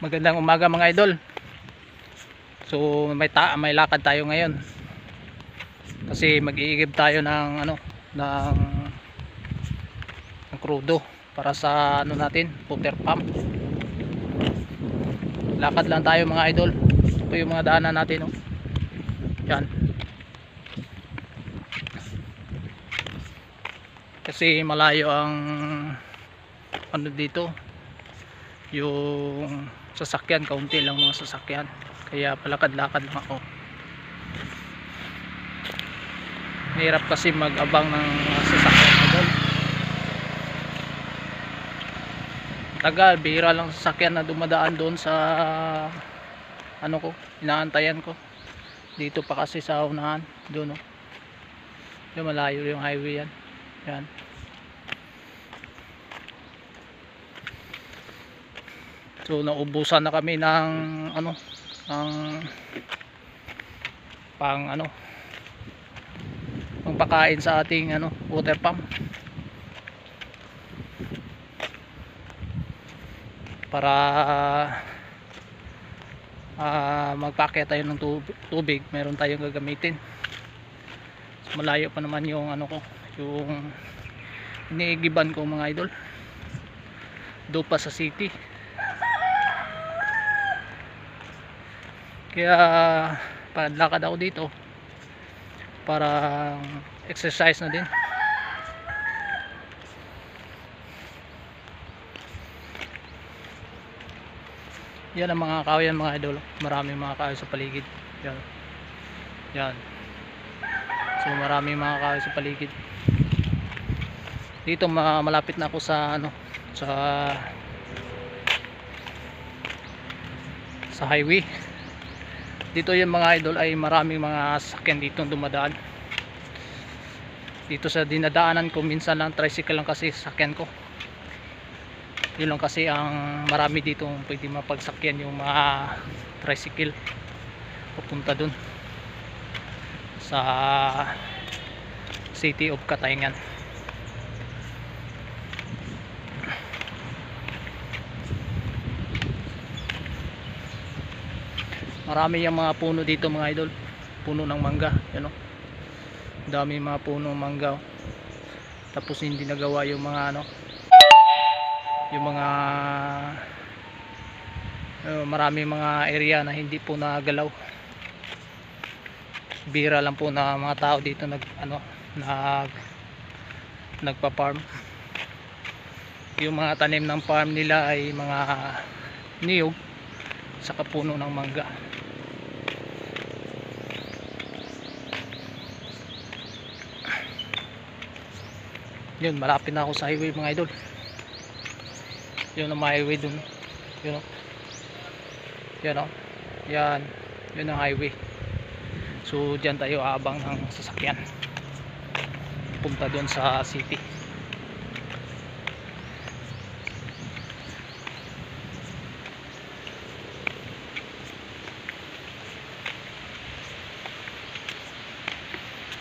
Magandang umaga mga idol. So may lakad tayo ngayon. Kasi mag-iigib tayo ng ng crudo para sa natin, water pump. Lakad lang tayo mga idol. Ito yung mga daanan natin, oh. Yan. Kasi malayo ang dito. Yung sasakyan, kaunti lang mga sasakyan, kaya palakad-lakad lang ako. Mahirap kasi mag-abang ng sasakyan doon. Tagal, bihira lang sasakyan na dumadaan doon sa inaantayan ko. Dito pa kasi sa unahan doon, oh. Yung malayo yung highway yan. Yan. So naubusan na kami ng pangpakain sa ating water pump para magpakya tayo ng tubig. Meron tayong gagamitin. So, malayo pa naman yung yung iniigiban ko mga idol, doon pa sa city. Kaya padlakad ako dito para exercise na din. Yan ang mga kahoy mga idol. Maraming mga kahoy sa paligid. Yan. Yan. So maraming mga kahoy sa paligid. Dito malapit na ako sa sa highway. Dito yung mga idol ay maraming mga sasakyan dito dumadaan. Dito sa dinadaanan ko minsan lang tricycle lang kasi sasakyan ko. Yun lang kasi ang marami dito pwede mapagsakyan, yung mga tricycle papunta dun sa City of Katayngan. Marami yung mga puno dito mga idol, puno ng mangga, yan, oh. Dami mga puno ng mangga, oh. Tapos hindi nagawa yung mga marami mga area na hindi po nagalaw. Bira lang po na mga tao dito nagpa-farm. Yung mga tanim ng farm nila ay mga niyog saka puno ng mangga. Yun, malapit na ako sa highway mga idol. Yun ang highway dun. Yun, oh. Yan, oh. Yan. Yun ang highway. So dyan tayo aabang ng sasakyan punta dun sa city.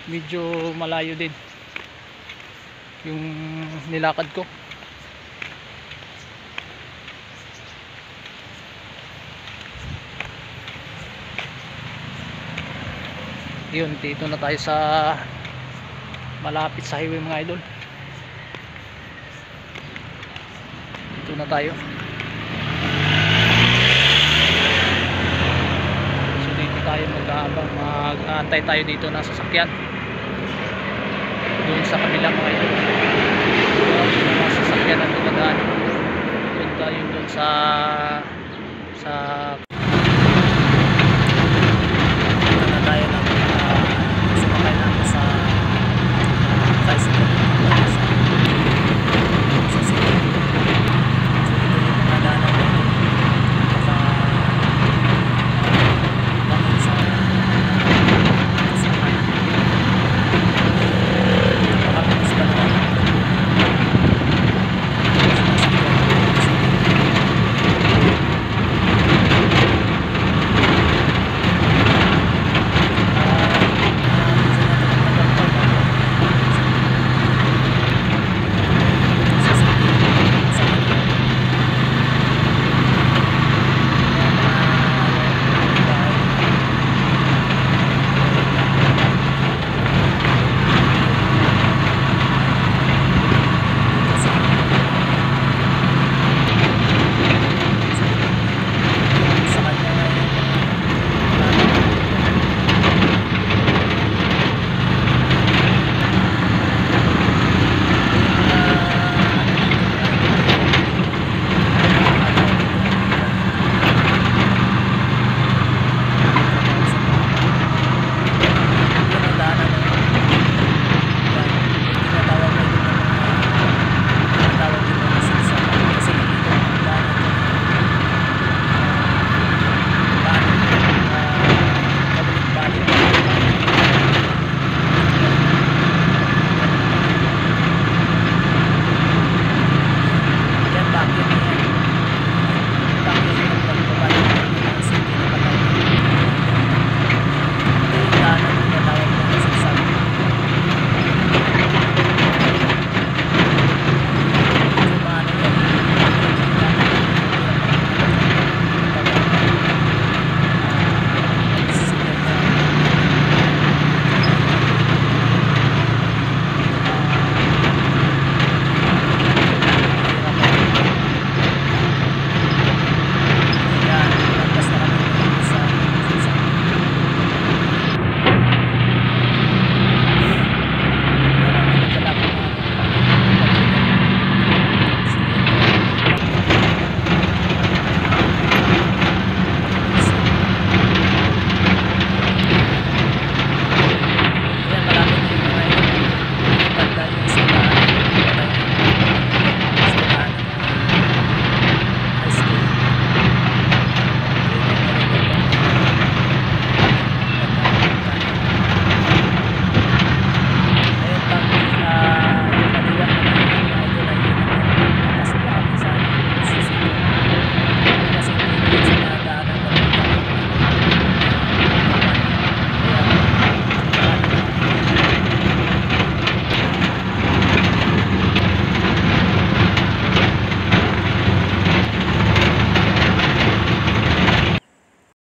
Medyo malayo din yung nilakad ko. Yun, dito na tayo sa malapit sa highway mga idol. Dito na tayo. So dito tayo mag-aabang, mag-aantay tayo dito ng sasakyan doon sa kabilang mga idol. Yung mga sasakyan na dumadaan doon tayo doon sa